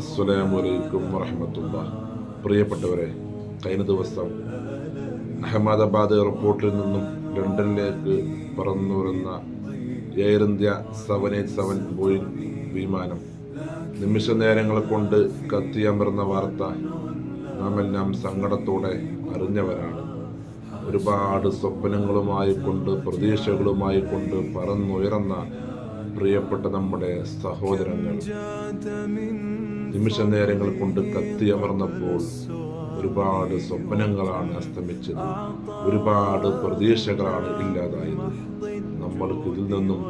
അസ്സലാമു അലൈക്കും വറഹ്മത്തുള്ളാഹി. പ്രിയപ്പെട്ടവരെ, കഴിഞ്ഞ ദിവസം അഹമ്മദാബാദ് എയർപോർട്ടിൽ നിന്നും ലണ്ടനിലേക്ക് പറന്നു വരുന്ന എയർ ഇന്ത്യ 787 ബോയിങ് വിമാനം നിമിഷ നേരങ്ങൾ കൊണ്ട് കത്തിയമർന്ന വാർത്ത നാമെല്ലാം സങ്കടത്തോടെ അറിഞ്ഞവരാണ്. ഒരുപാട് സ്വപ്നങ്ങളുമായി കൊണ്ട് പ്രതീക്ഷകളുമായി കൊണ്ട് പറന്നുയർന്ന പ്രിയപ്പെട്ട നമ്മുടെ സഹോദരങ്ങൾ നിമിഷ നേരങ്ങൾ കൊണ്ട് കത്തിയമർന്നപ്പോൾ ഒരുപാട് സ്വപ്നങ്ങളാണ് അസ്തമിച്ചത്, ഒരുപാട് പ്രതീക്ഷകളാണ് ഇല്ലാതായത്. നമ്മൾക്ക് ഇതിൽ നിന്നും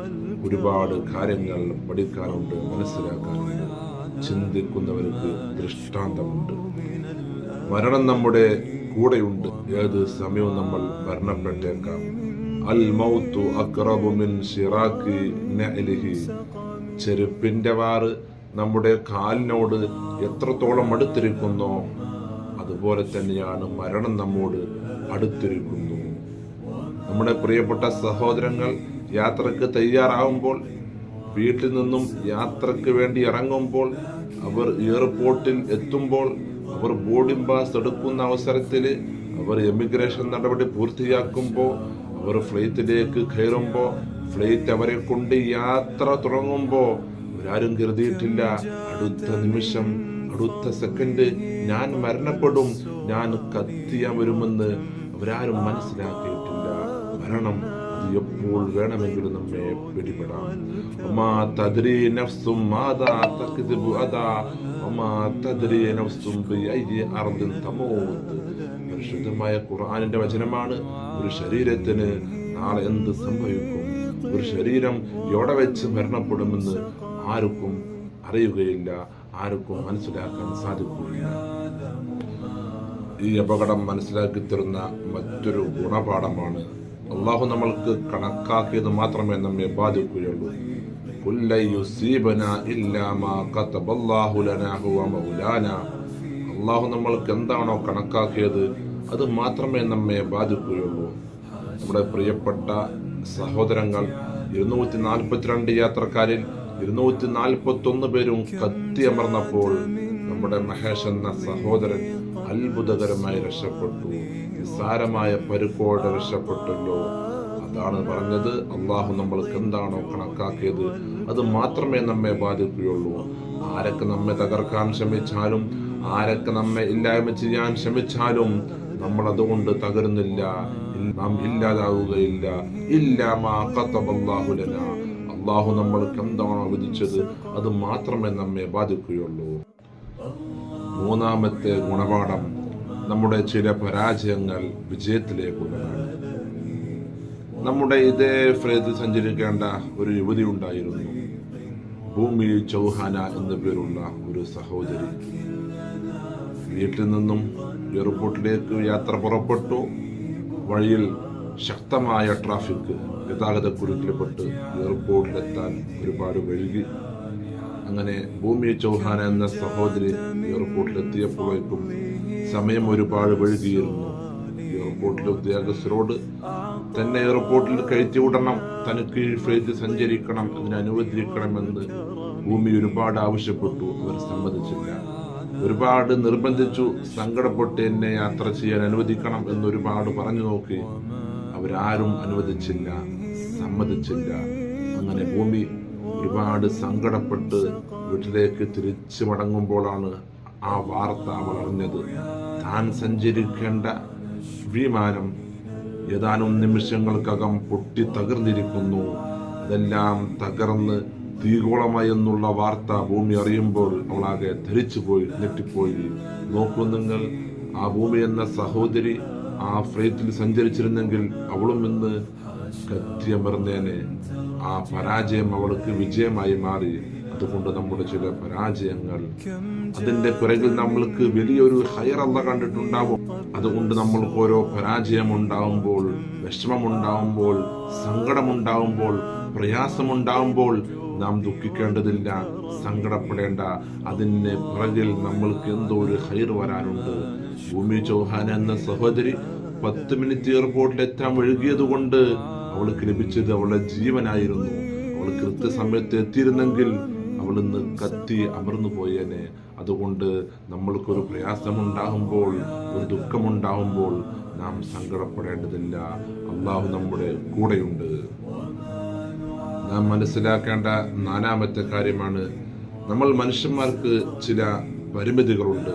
ഒരുപാട് കാര്യങ്ങൾ പഠിക്കാനുണ്ട്, മനസ്സിലാക്കാനുണ്ട്. ചിന്തിക്കുന്നവർക്ക് ദൃഷ്ടാന്തമുണ്ട്. മരണം നമ്മുടെ കൂടെയുണ്ട്. ഏത് സമയവും നമ്മൾ മരണപ്പെട്ടേക്കാം. അൽ മൗതു അഖ്റബു മിൻ ശിറാഖി നഅലിഹി. ചെരുപ്പിന്റെ വാറ് നമ്മുടെ കാലിനോട് എത്രത്തോളം അടുത്തിരിക്കുന്നോ അതുപോലെ തന്നെയാണ് മരണം നമ്മോട് അടുത്തിരിക്കുന്നു. നമ്മുടെ പ്രിയപ്പെട്ട സഹോദരങ്ങൾ യാത്രക്ക് തയ്യാറാവുമ്പോൾ, വീട്ടിൽ നിന്നും യാത്രക്ക് വേണ്ടി ഇറങ്ങുമ്പോൾ, അവർ എയർപോർട്ടിൽ എത്തുമ്പോൾ, അവർ ബോർഡിംഗ് പാസ് എടുക്കുന്ന അവസരത്തിൽ, അവർ എമിഗ്രേഷൻ നടപടി പൂർത്തിയാക്കുമ്പോൾ, അവർ ഫ്ലൈറ്റിലേക്ക് കയറുമ്പോൾ, ഫ്ലൈറ്റ് അവരെ കൊണ്ട് യാത്ര തുടങ്ങുമ്പോൾ അവരാരും കരുതിയിട്ടില്ല അടുത്ത നിമിഷം, അടുത്ത സെക്കൻഡ് ഞാൻ മരണപ്പെടും, ഞാൻ കത്തിയാൻ വരുമെന്ന് അവരാരും മനസ്സിലാക്കിയിട്ടില്ല. മരണം അത് എപ്പോൾ വേണമെങ്കിലും നമ്മെ പിടിപെടാം. പരിശുദ്ധമായ ഖുർആനിന്റെ വചനമാണ്. ഒരു ശരീരത്തിന് നാളെ എന്ത് സംഭവിക്കും, ഒരു ശരീരം എവിടെ വെച്ച് മരണപ്പെടുമെന്ന് ആർക്കും അറിയുകയില്ല, ആർക്കും മനസ്സിലാക്കാൻ സാധിക്കുകയില്ല. ഈ അപകടം മനസ്സിലാക്കി തരുന്ന മറ്റൊരു ഗുണപാഠമാണ്, അള്ളാഹു നമ്മൾക്ക് കണക്കാക്കിയത് മാത്രമേ നമ്മെ ബാധിക്കുകയുള്ളൂ. അള്ളാഹു നമ്മൾക്ക് എന്താണോ കണക്കാക്കിയത് അത് മാത്രമേ നമ്മെ ബാധിക്കുകയുള്ളൂ. നമ്മുടെ പ്രിയപ്പെട്ട സഹോദരങ്ങൾ 242 യാത്രക്കാരിൽ 241 പേരും കത്തിയമർന്നപ്പോൾ നമ്മുടെ മഹേഷ് എന്ന സഹോദരൻ അത്ഭുതകരമായി രക്ഷപ്പെട്ടു. നിസ്സാരമായ പരിക്കോടെ രക്ഷപ്പെട്ടല്ലോ. അതാണ് പറഞ്ഞത്, അള്ളാഹു നമ്മൾക്ക് എന്താണോ കണക്കാക്കിയത് അത് മാത്രമേ നമ്മെ ബാധിക്കുകയുള്ളൂ. ആരൊക്കെ നമ്മെ തകർക്കാൻ ശ്രമിച്ചാലും, ആരൊക്കെ നമ്മെ ഇല്ലായ്മ ചെയ്യാൻ ശ്രമിച്ചാലും നമ്മൾ അതുകൊണ്ട് തകരുന്നില്ല, നാം ഇല്ലാതാവുകയില്ല. അള്ളാഹു നമ്മൾക്ക് എന്താണോ വിധിച്ചത് അത് മാത്രമേ നമ്മെ ബാധിക്കുകയുള്ളൂ. മൂന്നാമത്തെ ഗുണപാഠം, നമ്മുടെ ചില പരാജയങ്ങൾ വിജയത്തിലേക്കുള്ളതാണ്. നമ്മുടെ ഇതേ ഫ്ലൈറ്റിൽ സഞ്ചരിക്കേണ്ട ഒരു യുവതി ഉണ്ടായിരുന്നു, ഭൂമി ചൗഹാന എന്ന പേരുള്ള ഒരു സഹോദരി. വീട്ടിൽ നിന്നും എയർപോർട്ടിലേക്ക് യാത്ര പുറപ്പെട്ടു. വഴിയിൽ ശക്തമായ ട്രാഫിക്, ഗതാഗതക്കുരുക്കിൽപ്പെട്ട് എയർപോർട്ടിലെത്താൻ ഒരുപാട് വൈകി. അങ്ങനെ ഭൂമി ചൗഹാന എന്ന സഹോദരി എയർപോർട്ടിലെത്തിയപ്പോഴേക്കും സമയം ഒരുപാട് വൈകിയിരുന്നു. എയർപോർട്ടിലെ ഉദ്യോഗസ്ഥരോട് തന്നെ എയർപോർട്ടിൽ കയറ്റി വിടണം, തനിക്ക് ഫ്ലൈറ്റ് സഞ്ചരിക്കണം, അതിന് അനുവദിക്കണമെന്ന് ഭൂമി ഒരുപാട് ആവശ്യപ്പെട്ടു. അവർ സമ്മതിച്ചില്ല. ഒരുപാട് നിർബന്ധിച്ചു, സങ്കടപ്പെട്ട് എന്നെ യാത്ര ചെയ്യാൻ അനുവദിക്കണം എന്നൊരുപാട് പറഞ്ഞു നോക്കി. അവരാരും അനുവദിച്ചില്ല, സമ്മതിച്ചില്ല. അങ്ങനെ ഭൂമി ഒരുപാട് സങ്കടപ്പെട്ട് വീട്ടിലേക്ക് തിരിച്ചു മടങ്ങുമ്പോഴാണ് ആ വാർത്ത അവൾ അറിഞ്ഞത്. താൻ സഞ്ചരിക്കേണ്ട വിമാനം ഏതാനും നിമിഷങ്ങൾക്കകം പൊട്ടി തകർന്നിരിക്കുന്നു. അതെല്ലാം തകർന്ന് തീഗോളമായി എന്നുള്ള വാർത്ത ഭൂമി അറിയുമ്പോൾ അവളാകെ ധരിച്ചുപോയി, ഞെട്ടിപ്പോയി. നോക്കൂ നിങ്ങൾ, ആ ഭൂമി എന്ന സഹോദരി ആ ഫ്ലൈറ്റിൽ സഞ്ചരിച്ചിരുന്നെങ്കിൽ അവളും ഇന്ന് കത്തിയമർന്നേനെ. ആ പരാജയം അവൾക്ക് വിജയമായി മാറി. അതുകൊണ്ട് നമ്മുടെ ചില പരാജയങ്ങൾ, അതിന്റെ പിറകിൽ നമ്മൾക്ക് വലിയൊരു ഹൈർ അല്ലാഹ് കണ്ടിട്ടുണ്ടാവും. അതുകൊണ്ട് നമ്മൾക്ക് ഓരോ പരാജയം ഉണ്ടാവുമ്പോൾ, വിഷമമുണ്ടാവുമ്പോൾ, സങ്കടമുണ്ടാവുമ്പോൾ, പ്രയാസമുണ്ടാവുമ്പോൾ നാം ദുഃഖിക്കേണ്ടതില്ല, സങ്കടപ്പെടേണ്ട. അതിന് പിറകിൽ നമ്മൾക്ക് എന്തോ ഒരു ഹൈർ വരാനുണ്ട്. ഭൂമി ചൗഹാന എന്ന സഹോദരി 10 മിനിറ്റ് എയർപോർട്ടിൽ എത്താൻ വൈകിയത് കൊണ്ട് അവൾക്ക് ലഭിച്ചത് അവളുടെ ജീവനായിരുന്നു. അവൾ കൃത്യസമയത്ത് എത്തിയിരുന്നെങ്കിൽ അവിടുന്ന് കത്തി അമർന്നു പോയേനെ. അതുകൊണ്ട് നമ്മൾക്കൊരു പ്രയാസമുണ്ടാകുമ്പോൾ, ഒരു ദുഃഖമുണ്ടാകുമ്പോൾ നാം സങ്കടപ്പെടേണ്ടതില്ല. അള്ളാഹു നമ്മുടെ കൂടെയുണ്ട്. നാം മനസ്സിലാക്കേണ്ട 4ാമത്തെ കാര്യമാണ്, നമ്മൾ മനുഷ്യന്മാർക്ക് ചില പരിമിതികളുണ്ട്.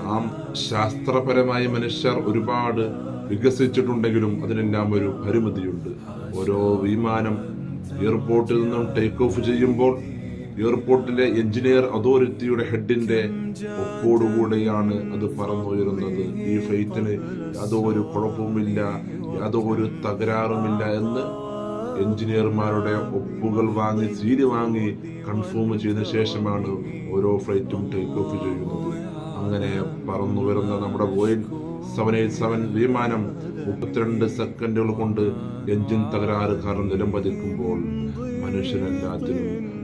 നാം ശാസ്ത്രപരമായി മനുഷ്യർ ഒരുപാട് വികസിച്ചിട്ടുണ്ടെങ്കിലും അതിനെല്ലാം ഒരു പരിമിതിയുണ്ട്. ഓരോ വിമാനം എയർപോർട്ടിൽ നിന്നും ടേക്ക് ഓഫ് ചെയ്യുമ്പോൾ എയർപോർട്ടിലെ എഞ്ചിനീയർ അതോറിറ്റിയുടെ ഹെഡിന്റെ ഒപ്പോടുകൂടെയാണ് അത് പറന്നുയരുന്നത്. ഈ ഫ്ലൈറ്റിന് യാതൊരു കുഴപ്പവുമില്ല, യാതൊരു തകരാറുമില്ല എന്ന് എഞ്ചിനീയർമാരുടെ ഒപ്പുകൾ വാങ്ങി, സീല് വാങ്ങി കൺഫേം ചെയ്ത ശേഷമാണ് ഓരോ ഫ്ലൈറ്റും ടേക്ക് ഓഫ് ചെയ്യുന്നത്. അങ്ങനെ പറന്നു വരുന്ന നമ്മുടെ ബോയിങ് 787 വിമാനം 32 സെക്കൻഡുകൾ കൊണ്ട് എഞ്ചിൻ തകരാറ് കാരണം നിലംപതിക്കുമ്പോൾ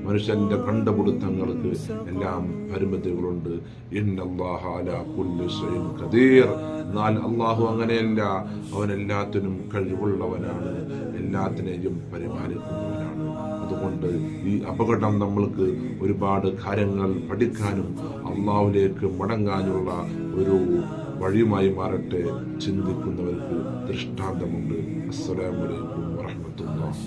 മനുഷ്യന്റെ കണ്ടുപിടുത്തങ്ങൾക്ക് എല്ലാം പരിമിതികളുണ്ട്. ഇന്നല്ലാഹ അലാ കുല്ലി ഷൈഇൻ ഖദീർ. എന്നാൽ അള്ളാഹു അങ്ങനെയല്ല, അവൻ എല്ലാത്തിനും കഴിവുള്ളവനാണ്, എല്ലാത്തിനെയും പരിപാലിക്കുന്നവനാണ്. അതുകൊണ്ട് ഈ അപകടം നമ്മൾക്ക് ഒരുപാട് കാര്യങ്ങൾ പഠിക്കാനും അള്ളാഹുവിലേക്ക് മടങ്ങാനുള്ള ഒരു വഴിയുമായി മാറട്ടെ. ചിന്തിക്കുന്നവർക്ക് ദൃഷ്ടാന്തമുണ്ട്. അസ്സലാമു അലൈക്കും വറഹ്മത്തുള്ളാഹി.